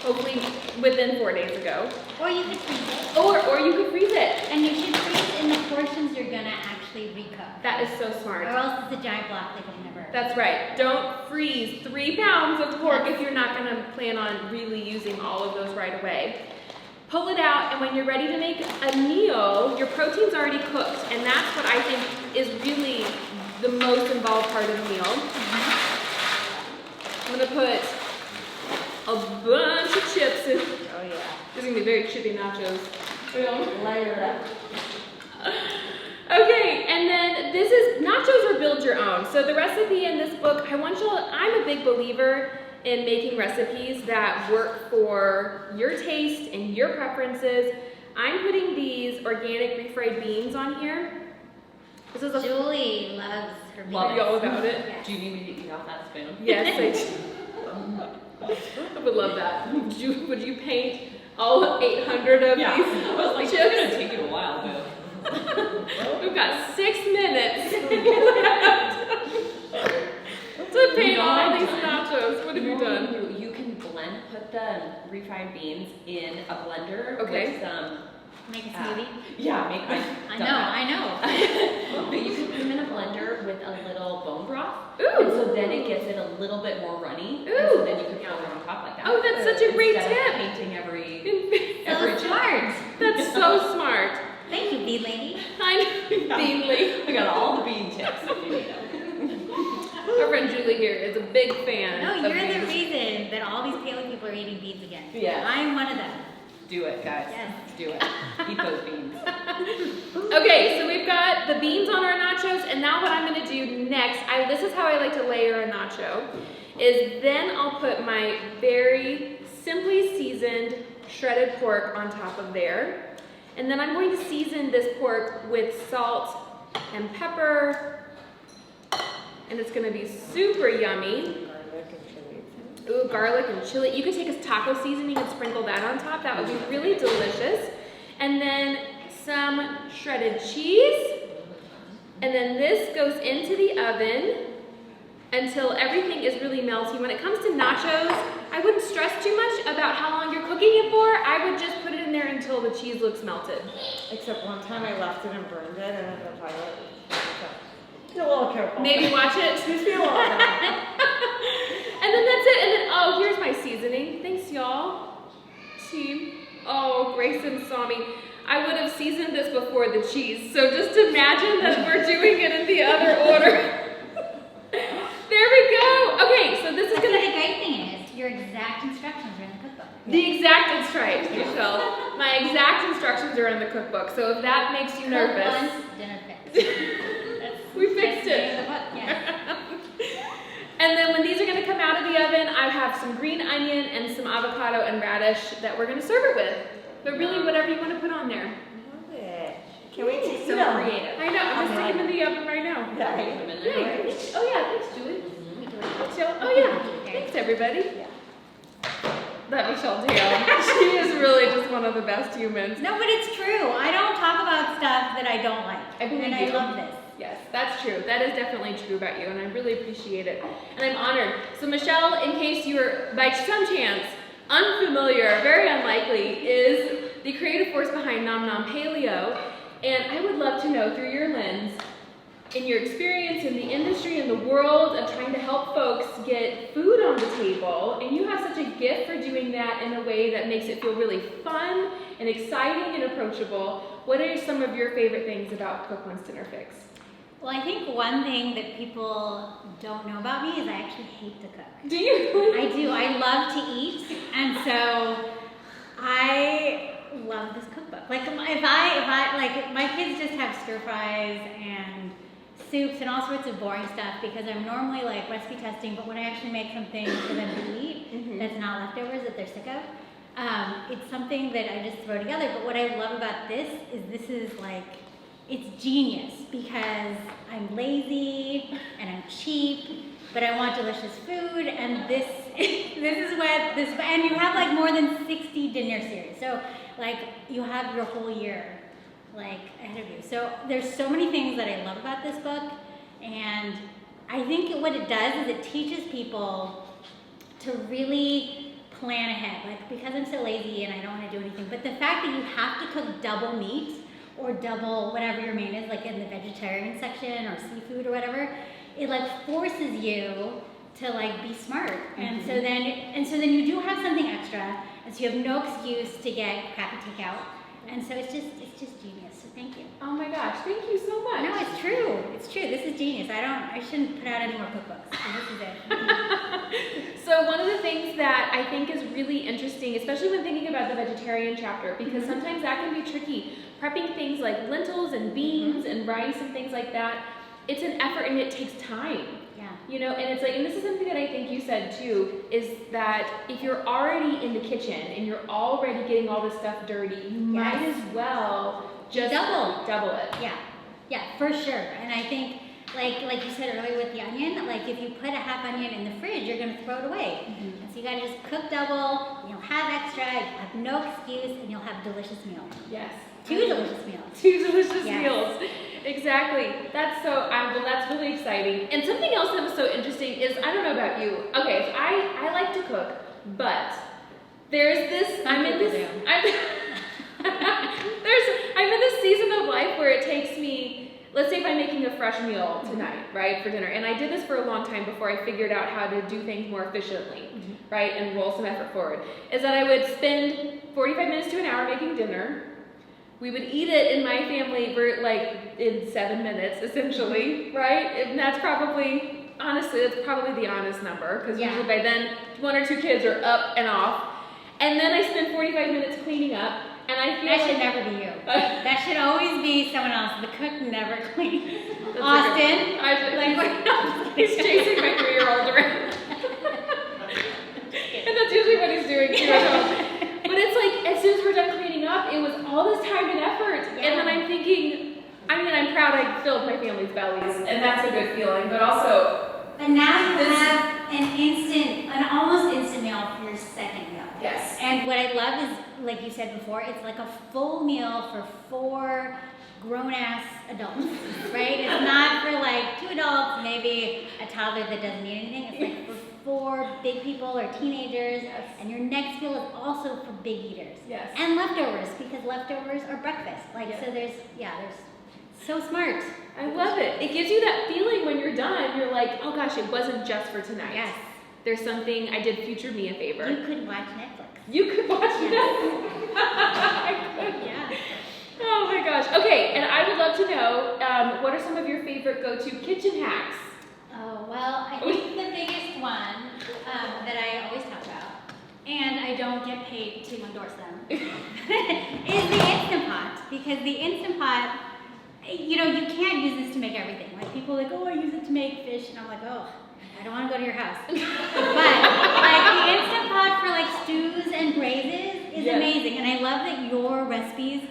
[SPEAKER 1] Hopefully within 4 days ago.
[SPEAKER 2] Or you could freeze it.
[SPEAKER 1] Or you could freeze it.
[SPEAKER 2] And you should freeze in the portions you're gonna actually recook.
[SPEAKER 1] That is so smart.
[SPEAKER 2] Or else it's a giant block that will never.
[SPEAKER 1] That's right. Don't freeze 3 pounds of pork if you're not going to plan on really using all of those right away. Pull it out, and when you're ready to make a meal, your protein's already cooked, and that's what I think is really the most involved part of the meal. I'm going to put a bunch of chips in.
[SPEAKER 4] Oh yeah.
[SPEAKER 1] These are going to be very chippy nachos.
[SPEAKER 4] Layer it up.
[SPEAKER 1] Okay, and then this is nachos or build your own. So the recipe in this book, I'm a big believer in making recipes that work for your taste and your preferences. I'm putting these organic refried beans on here. This is
[SPEAKER 2] Julie loves her beans.
[SPEAKER 1] Love you all about it.
[SPEAKER 2] Yes.
[SPEAKER 3] Do you need me to eat off that spoon?
[SPEAKER 1] Yes, I do. I would love that. Would you paint all 800 of these?
[SPEAKER 3] I was like,
[SPEAKER 1] chips?
[SPEAKER 3] it's gonna take you a while, but.
[SPEAKER 1] We've got 6 minutes to paint all these nachos. What have you done?
[SPEAKER 3] You can put the refried beans in a blender
[SPEAKER 1] Okay.
[SPEAKER 3] with some.
[SPEAKER 2] Make a smoothie.
[SPEAKER 3] Yeah,
[SPEAKER 2] I know.
[SPEAKER 3] But you can put them in a blender with a little bone broth.
[SPEAKER 1] Ooh.
[SPEAKER 3] And so then it gets it a little bit more runny.
[SPEAKER 1] Ooh.
[SPEAKER 3] And so then you can pour it on top like that.
[SPEAKER 1] Oh, that's such a great
[SPEAKER 3] Instead of
[SPEAKER 1] tip.
[SPEAKER 3] painting every
[SPEAKER 2] So
[SPEAKER 3] chip.
[SPEAKER 2] smart.
[SPEAKER 1] That's so smart.
[SPEAKER 2] Thank you, bean lady.
[SPEAKER 1] I'm Beanly.
[SPEAKER 3] I got all the bean tips if you need them.
[SPEAKER 1] Our friend Julie here is a big fan.
[SPEAKER 2] No,
[SPEAKER 1] of
[SPEAKER 2] you're the
[SPEAKER 1] beans.
[SPEAKER 2] reason that all these paleo people are eating beans again.
[SPEAKER 3] Yeah.
[SPEAKER 2] I'm one of them.
[SPEAKER 3] Do it, guys.
[SPEAKER 2] Yes.
[SPEAKER 3] Do it. Eat those beans.
[SPEAKER 1] Okay, so we've got the beans on our nachos, and now what I'm going to do next, this is how I like to layer a nacho, is then I'll put my very simply seasoned shredded pork on top of there. And then I'm going to season this pork with salt and pepper, and it's going to be super yummy. Ooh, garlic and chili. You could take a taco seasoning and sprinkle that on top. That would be really delicious. And then some shredded cheese. And then this goes into the oven until everything is really melty. When it comes to nachos, I wouldn't stress too much about how long you're cooking it for. I would just put it in there until the cheese looks melted.
[SPEAKER 4] Except one time I left it and burned it, and then I be a little careful.
[SPEAKER 1] Maybe watch it.
[SPEAKER 4] Just be a little careful.
[SPEAKER 1] And then that's it. And then, oh, here's my seasoning. seasoning. Thanks, y'all. Team. Oh, Grayson saw me. I would have seasoned this before the cheese, so just imagine that we're doing it in the other order. There we go. Okay, so this is
[SPEAKER 2] But
[SPEAKER 1] gonna.
[SPEAKER 2] the great thing is, your exact instructions are in the cookbook.
[SPEAKER 1] The exact, that's right, Michelle. My exact instructions are in the cookbook, so if that makes you
[SPEAKER 2] Cook
[SPEAKER 1] nervous.
[SPEAKER 2] once, dinner fixed.
[SPEAKER 1] We fixed
[SPEAKER 2] That's the name
[SPEAKER 1] it.
[SPEAKER 2] of the book, yeah.
[SPEAKER 1] And then when these are gonna come out of the oven, I have some green onion and some avocado and radish that we're gonna serve it with. But really, whatever you wanna put on there.
[SPEAKER 4] Love it. Can we taste
[SPEAKER 3] So
[SPEAKER 4] them?
[SPEAKER 3] creative.
[SPEAKER 1] I know, I'm gonna stick them in the oven right now.
[SPEAKER 4] Yeah.
[SPEAKER 1] Yay. Oh yeah, thanks, Julie. Michelle, oh yeah, thanks everybody. That Michelle Dale, she is really just one of the best humans.
[SPEAKER 2] No, but it's true. I don't talk about stuff that I don't like.
[SPEAKER 1] I believe
[SPEAKER 2] and I
[SPEAKER 1] you.
[SPEAKER 2] love this.
[SPEAKER 1] Yes, that's true. That is definitely true about you, and I really appreciate it. And I'm honored. So Michelle, in case you were, by some chance, unfamiliar, very unlikely, is the creative force behind Nom Nom Paleo. And I would love to know, through your lens, in your experience in the industry, in the world of trying to help folks get food on the table, and you have such a gift for doing that in a way that makes it feel really fun and exciting and approachable. What are some of your favorite things about Cook Once Dinner Fix?
[SPEAKER 2] Well, I think one thing that people don't know about me is I actually hate to cook.
[SPEAKER 1] Do you?
[SPEAKER 2] I do. I love to eat, and so I love this cookbook. Like if I like my kids just have stir fries and soups and all sorts of boring stuff because I'm normally like recipe testing, but when I actually make something for them to eat that's not leftovers that they're sick of, it's something that I just throw together. But what I love about this is like, it's genius because I'm lazy and I'm cheap, but I want delicious food, and this is what this, and you have like more than 60 dinner series, so like you have your whole year like ahead of you. So there's so many things that I love about this book, and I think what it does is it teaches people to really plan ahead. Like, because I'm so lazy and I don't want to do anything, but the fact that you have to cook double meat or double whatever your main is, like in the vegetarian section or seafood or whatever, it like forces you to like be smart. And so then you do have something extra, and so you have no excuse to get crappy takeout. And so it's just genius. So thank you.
[SPEAKER 1] Oh my gosh, thank you so much.
[SPEAKER 2] No, it's true. It's true. This is genius. I shouldn't put out any more cookbooks. This is it.
[SPEAKER 1] So one of the things that I think is really interesting, especially when thinking about the vegetarian chapter, because sometimes that can be tricky. Prepping things like lentils and beans and rice and things like that, it's an effort and it takes time.
[SPEAKER 2] Yeah.
[SPEAKER 1] You know, and it's like, and this is something that I think you said too, is that if you're already in the kitchen and you're already getting all this stuff dirty, you might as well just double it.
[SPEAKER 2] Yeah, for sure. And I think, like you said earlier with the onion, like if you put a half onion in the fridge, you're gonna throw it away. And so you gotta just cook double, you'll have extra, you have no excuse, and you'll have delicious meals.
[SPEAKER 1] Yes.
[SPEAKER 2] 2 delicious meals.
[SPEAKER 1] 2 delicious
[SPEAKER 2] Yes.
[SPEAKER 1] meals. Exactly. That's so, well, that's really exciting. And something else that was so interesting is, I don't know about you. Okay, so I like to cook, but there's this, I'm in this season of life where it takes me, let's say if I'm making a fresh meal tonight, right, for dinner, and I did this for a long time before I figured out how to do things more efficiently, right, and roll some effort forward, is that I would spend 45 minutes to an hour making dinner. We would eat it in my family for like in 7 minutes, essentially, right? And that's probably, honestly, that's probably the honest number, because usually by then 1 or 2 kids are up and off. And then I spend 45 minutes cleaning up, and I feel
[SPEAKER 2] That should never be you. That should always be someone else. The cook never cleans. Austin,
[SPEAKER 1] he's chasing my 3-year-old around. And that's usually what he's doing too at home. But it's like, as soon as we're done cleaning up, it was all this time and effort. And then I'm thinking, I mean, I'm proud I filled my family's bellies, and that's a good feeling, but also...
[SPEAKER 2] And now you have an almost instant meal for your second meal.
[SPEAKER 1] Yes.
[SPEAKER 2] And what I love is, like you said before, it's like a full meal for 4 grown-ass adults, right? It's not for like 2 adults, maybe a toddler that doesn't need anything. It's like for 4 big people or teenagers, and your next meal is also for big eaters.
[SPEAKER 1] Yes.
[SPEAKER 2] And leftovers, because leftovers are breakfast. So there's so smart.
[SPEAKER 1] I love it. It gives you that feeling when you're done, you're like, oh gosh, it wasn't just for tonight.
[SPEAKER 2] Yes.
[SPEAKER 1] There's something, I did future me a favor.
[SPEAKER 2] You could watch Netflix.
[SPEAKER 1] You could watch Netflix. I could.
[SPEAKER 2] Yeah.
[SPEAKER 1] Oh my gosh. Okay, and I would love to know, what are some of your favorite go-to kitchen hacks?
[SPEAKER 2] Oh, well, I think the biggest one that I always talk about, and I don't get paid to endorse them, is the Instant Pot. Because the Instant Pot, you know, you can't use this to make everything. Like, people are like, oh, I use it to make fish, and I'm like, oh, I don't want to go to your house. But, like, the Instant Pot for, like, stews and braises is amazing. And I love that your recipes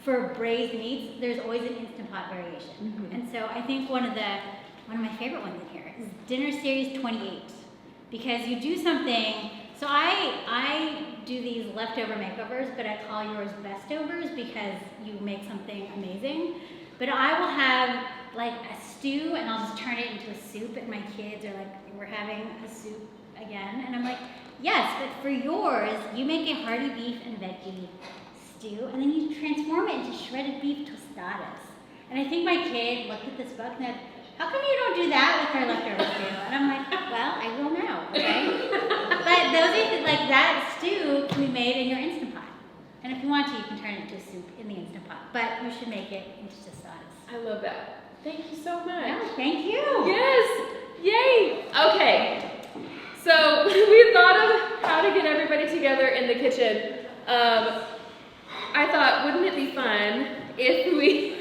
[SPEAKER 2] for braised meats, there's always an Instant Pot variation. And so I think one of my favorite ones in here is Dinner Series 28. Because you do something, so I do these leftover makeovers, but I call yours bestovers because you make something amazing. But I will have like a stew and I'll just turn it into a soup, and my kids are like, we're having a soup again. And I'm like, yes, but for yours, you make a hearty beef and veggie stew, and then you transform it into shredded beef tostadas. And I think my kid looked at this book and said, how come you don't do that with our leftover stew? And I'm like, well, I will now, okay? But those are, like, that stew can be made in your Instant Pot. And if you want to, you can turn it into a soup in the Instant Pot. But you should make it into tostadas.
[SPEAKER 1] I love that. Thank you so much.
[SPEAKER 2] Yeah, thank you.
[SPEAKER 1] Yes! Yay! Okay. So we thought of how to get everybody together in the kitchen. I thought, wouldn't it be fun if we...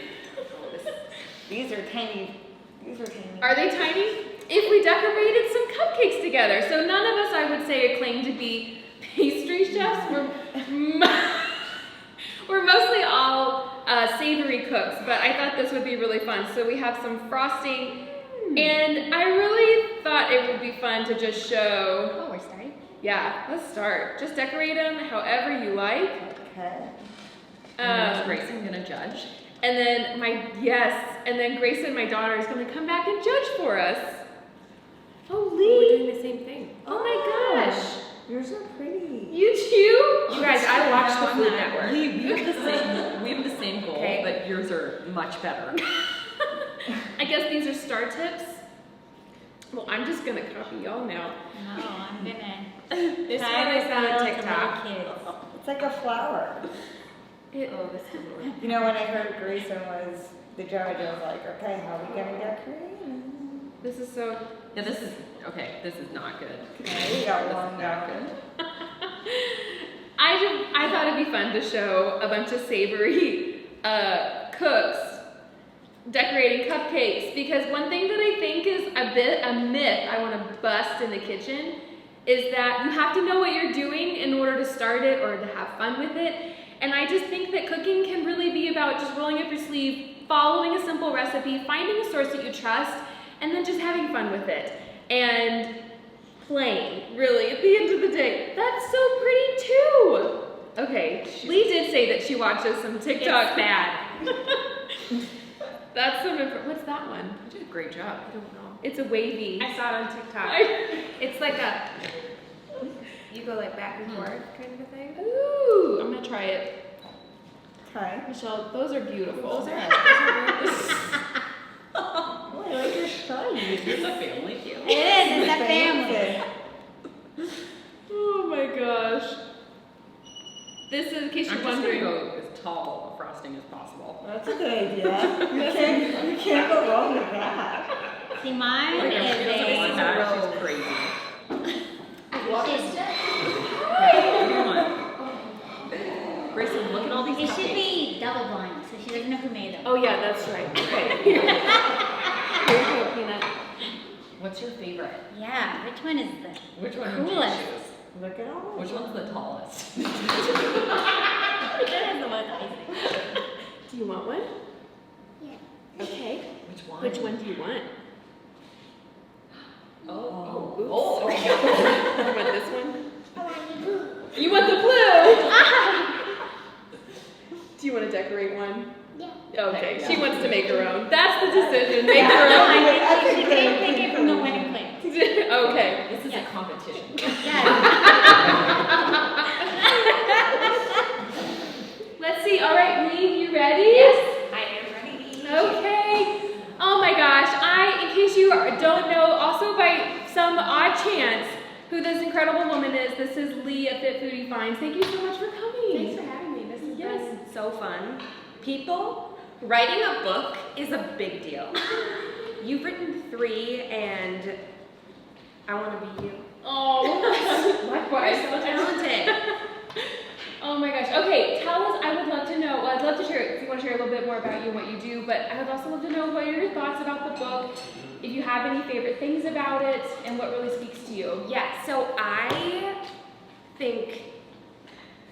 [SPEAKER 4] These are tiny.
[SPEAKER 1] Are they tiny? If we decorated some cupcakes together. So none of us, I would say, claim to be pastry chefs. We're mostly all savory cooks, but I thought this would be really fun. So we have some frosting, and I really thought it would be fun to just show.
[SPEAKER 2] Oh, we're starting?
[SPEAKER 1] Yeah, let's start. Just decorate them however you like.
[SPEAKER 4] Okay.
[SPEAKER 3] Is Grayson gonna judge?
[SPEAKER 1] And then Grayson, my daughter, is gonna come back and judge for us. Oh, Lee.
[SPEAKER 3] We're doing the same thing.
[SPEAKER 1] Oh my gosh.
[SPEAKER 4] Yours are pretty.
[SPEAKER 1] You too?
[SPEAKER 3] You guys, I watch the Food
[SPEAKER 2] not.
[SPEAKER 3] Network. We have the same goal,
[SPEAKER 1] Okay.
[SPEAKER 3] but yours are much better.
[SPEAKER 1] I guess these are star tips. Well, I'm just gonna copy y'all now.
[SPEAKER 2] No, I'm gonna.
[SPEAKER 3] This
[SPEAKER 2] try
[SPEAKER 3] one I
[SPEAKER 2] to
[SPEAKER 3] saw on
[SPEAKER 2] build the
[SPEAKER 3] TikTok.
[SPEAKER 2] little kids.
[SPEAKER 4] It's like a flower.
[SPEAKER 1] It,
[SPEAKER 3] Oh, this is really.
[SPEAKER 4] You know, when I heard Grayson was the judge, I was like, okay, how are we gonna decorate?
[SPEAKER 1] this is so.
[SPEAKER 3] Yeah, this is not good.
[SPEAKER 4] Okay, we got
[SPEAKER 3] This
[SPEAKER 4] one
[SPEAKER 3] is not
[SPEAKER 4] going.
[SPEAKER 3] good.
[SPEAKER 1] I thought it'd be fun to show a bunch of savory cooks decorating cupcakes, because one thing that I think is a myth I want to bust in the kitchen is that you have to know what you're doing in order to start it or to have fun with it. And I just think that cooking can really be about just rolling up your sleeve, following a simple recipe, finding a source that you trust, and then just having fun with it. And playing, really, at the end of the day. That's so pretty too. Okay, Lee did say that she watches some TikTok.
[SPEAKER 2] It's bad.
[SPEAKER 1] That's some, what's that one?
[SPEAKER 3] You did a great job.
[SPEAKER 1] I don't know. It's a wavy.
[SPEAKER 5] I saw it on TikTok. It's like a, you go like back and forth kind of a thing.
[SPEAKER 1] Ooh, I'm gonna try it.
[SPEAKER 4] Okay.
[SPEAKER 1] Michelle, those are beautiful.
[SPEAKER 5] Those are
[SPEAKER 4] Oh, I like your shiny.
[SPEAKER 3] It's a family feud.
[SPEAKER 2] It is, it's a family.
[SPEAKER 1] Oh my gosh. This is, in case
[SPEAKER 3] I'm
[SPEAKER 1] you're
[SPEAKER 3] just gonna
[SPEAKER 1] wondering.
[SPEAKER 3] go as tall a frosting as possible.
[SPEAKER 4] That's a good idea. You can't go wrong with that.
[SPEAKER 2] See, mine
[SPEAKER 3] Like,
[SPEAKER 2] is
[SPEAKER 3] if she doesn't want that,
[SPEAKER 2] a.
[SPEAKER 3] she's crazy.
[SPEAKER 2] What is
[SPEAKER 3] Come on. Grayson, look at all these
[SPEAKER 2] It should
[SPEAKER 3] cupcakes.
[SPEAKER 2] be double blind, so she doesn't know who made them.
[SPEAKER 1] Oh yeah, that's right. Okay. Here you go, Peanut.
[SPEAKER 3] What's your favorite?
[SPEAKER 2] Yeah, which one is the
[SPEAKER 3] Which one would you
[SPEAKER 2] coolest?
[SPEAKER 3] choose?
[SPEAKER 4] Look at all
[SPEAKER 3] Which one's the tallest?
[SPEAKER 2] Which one is the most icing?
[SPEAKER 1] Do you want one?
[SPEAKER 2] Yeah.
[SPEAKER 1] Okay.
[SPEAKER 3] Which one?
[SPEAKER 1] Which one do you want?
[SPEAKER 3] Oh,
[SPEAKER 1] oops.
[SPEAKER 3] oh,
[SPEAKER 1] You want this one? You want the blue? Do you want to decorate one?
[SPEAKER 2] Yeah.
[SPEAKER 1] Okay,
[SPEAKER 3] Yeah.
[SPEAKER 1] she wants to make her own. That's the decision. Make
[SPEAKER 2] No,
[SPEAKER 1] her own.
[SPEAKER 2] I think she should take it from the winning plate.
[SPEAKER 1] Okay.
[SPEAKER 3] this is
[SPEAKER 2] Yes.
[SPEAKER 3] a competition.
[SPEAKER 2] Yeah.
[SPEAKER 1] Let's see. All right, Lee, you ready?
[SPEAKER 5] Yes, I am ready.
[SPEAKER 1] Okay. Oh my gosh. In case you don't know, also by some odd chance, This is Lee at Fit Foodie Finds. Thank you so much for coming.
[SPEAKER 5] Thanks for having me. This has been
[SPEAKER 3] So fun. People, writing a book is a big deal. You've written 3 and I want to be you.
[SPEAKER 1] Oh, likewise.
[SPEAKER 3] You're so talented.
[SPEAKER 1] Oh my gosh. Okay, tell us, I would love to know, well, I'd love to share, if you want to share a little bit more about you and what you do, but I would also love to know what are your thoughts about the book, if you have any favorite things about it, and what really speaks to you.
[SPEAKER 3] Yeah, so I think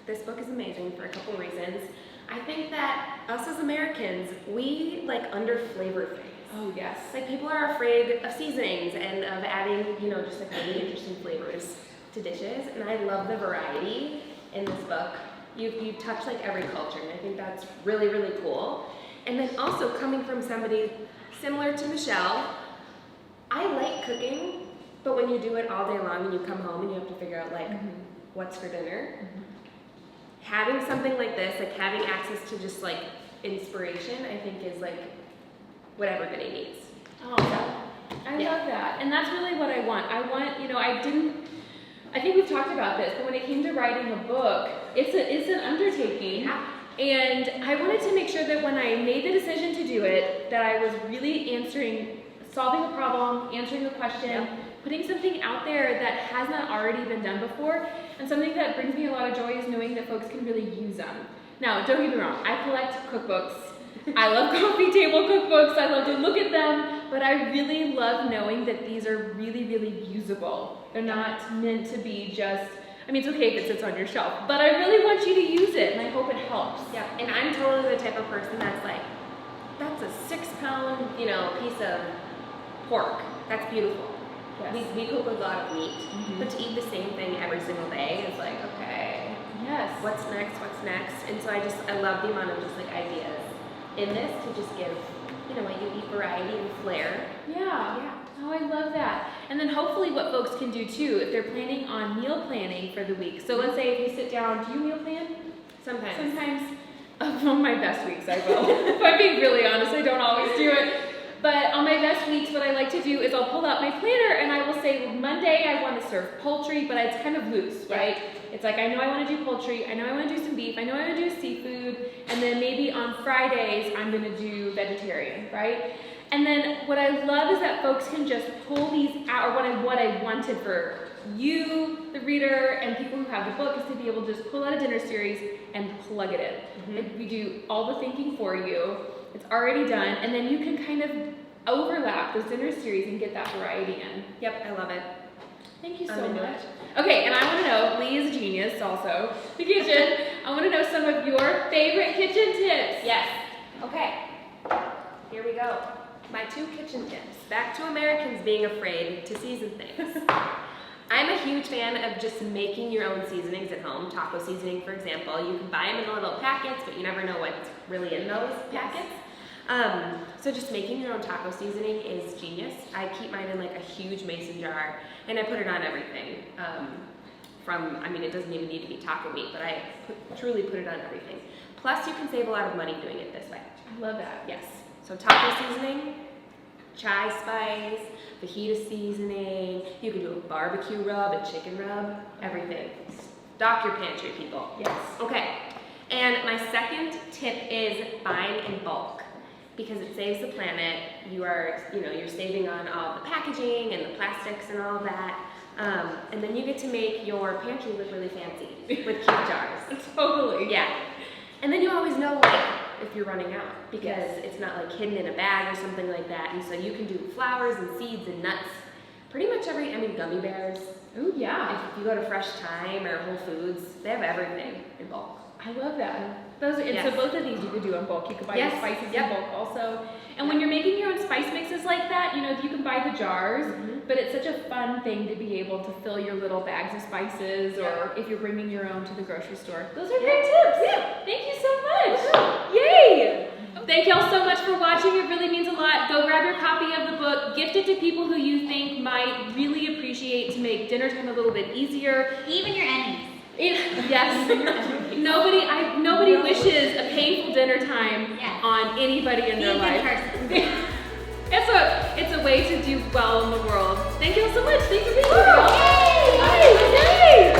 [SPEAKER 3] this book is amazing for a couple reasons. I think that us as Americans, we like under-flavor things.
[SPEAKER 1] Oh, yes.
[SPEAKER 3] Like people are afraid of seasonings and of adding, just like really interesting flavors to dishes, and I love the variety in this book. You touch like every culture, and I think that's really, really cool. And then also coming from somebody similar to Michelle, I like cooking, but when you do it all day long and you come home and you have to figure out like what's for dinner, having something like this, like having access to just like inspiration, I think is like what everybody needs.
[SPEAKER 1] Oh, I love that. And that's really what I want. I think we've talked about this, but when it came to writing a book, it's an undertaking.
[SPEAKER 3] Yeah.
[SPEAKER 1] And I wanted to make sure that when I made the decision to do it, that I was really solving a problem, answering a question, putting something out there that has not already been done before, and something that brings me a lot of joy is knowing that folks can really use them. Now, don't get me wrong, I collect cookbooks. I love coffee table cookbooks, I love to look at them, but I really love knowing that these are really, really usable. They're not meant to be just, it's okay if it sits on your shelf, but I really want you to use it, and I hope it helps.
[SPEAKER 3] Yeah, and I'm totally the type of person that's like, that's a 6-pound, piece of pork. That's beautiful.
[SPEAKER 1] Yes.
[SPEAKER 3] We cook a lot of meat, but to eat the same thing every single day is like, okay,
[SPEAKER 1] Yes.
[SPEAKER 3] what's next? And so I love the amount of just like ideas in this to just give, you eat variety and flair.
[SPEAKER 1] Yeah. Oh, I love that. And then hopefully what folks can do too, if they're planning on meal planning for the week. So let's say if you sit down, do you meal plan?
[SPEAKER 3] Sometimes.
[SPEAKER 1] Sometimes, on my best weeks I will. If I'm being really honest, I don't always do it. But on my best weeks, what I like to do is I'll pull out my planner and I will say, Monday I want to serve poultry, but it's kind of loose, right? It's like, I know I want to do poultry, I know I want to do some beef, I know I want to do seafood, and then maybe on Fridays I'm going to do vegetarian, right? And then what I love is that folks can just pull these out, or what I wanted for you, the reader, and people who have the book is to be able to just pull out a dinner series and plug it in. Like we do all the thinking for you, it's already done, and then you can kind of overlap those dinner series and get that variety in.
[SPEAKER 3] Yep, I love it.
[SPEAKER 1] Thank you so
[SPEAKER 3] I'm into
[SPEAKER 1] much.
[SPEAKER 3] it.
[SPEAKER 1] Okay, and I want to know, Lee is a genius also, the kitchen. I want to know some of your favorite kitchen tips.
[SPEAKER 3] Yes. Okay. Here we go. My 2 kitchen tips. Back to Americans being afraid to season things. I'm a huge fan of just making your own seasonings at home. Taco seasoning, for example. You can buy them in the little packets, but you never know what's really in those packets. So just making your own taco seasoning is genius. I keep mine in like a huge mason jar, and I put it on everything. It doesn't even need to be taco meat, but I truly put it on everything. Plus, you can save a lot of money doing it this way.
[SPEAKER 1] I love that.
[SPEAKER 3] Yes. So taco seasoning, chai spice, fajita seasoning. You can do a barbecue rub, a chicken rub, everything. Stock your pantry, people.
[SPEAKER 1] Yes.
[SPEAKER 3] Okay. And my second tip is buying in bulk, because it saves the planet. You're saving on all the packaging and the plastics and all of that. And then you get to make your pantry look really fancy with cute jars.
[SPEAKER 1] Totally.
[SPEAKER 3] Yeah. And then you always know if you're running out, because it's not like hidden in a bag or something like that. And so you can do flowers and seeds and nuts. Pretty much gummy bears.
[SPEAKER 1] Oh yeah.
[SPEAKER 3] If you go to Fresh Thyme or Whole Foods, they have everything in bulk.
[SPEAKER 1] I love that. So
[SPEAKER 3] Yes.
[SPEAKER 1] both of these you could do in bulk. You could buy
[SPEAKER 3] Yes.
[SPEAKER 1] your spices
[SPEAKER 3] Yep.
[SPEAKER 1] in bulk also. And when you're making your own spice mixes like that, you can buy the jars, but it's such a fun thing to be able to fill your little bags of spices, or if you're bringing your own to the grocery store. Those are great tips.
[SPEAKER 3] Yeah.
[SPEAKER 1] Thank you so much. Yay! Thank y'all so much for watching. It really means a lot. Go grab your copy of the book. Gift it to people who you think might really appreciate to make dinner time a little bit easier.
[SPEAKER 2] Even your enemies.
[SPEAKER 1] Yes. Nobody wishes a painful dinner time
[SPEAKER 2] Yes.
[SPEAKER 1] on anybody in
[SPEAKER 2] Be
[SPEAKER 1] their
[SPEAKER 2] a good
[SPEAKER 1] life.
[SPEAKER 2] person.
[SPEAKER 1] It's a way to do well in the world. Thank you all so much. Thanks for being here.
[SPEAKER 2] Yay!
[SPEAKER 1] Yay!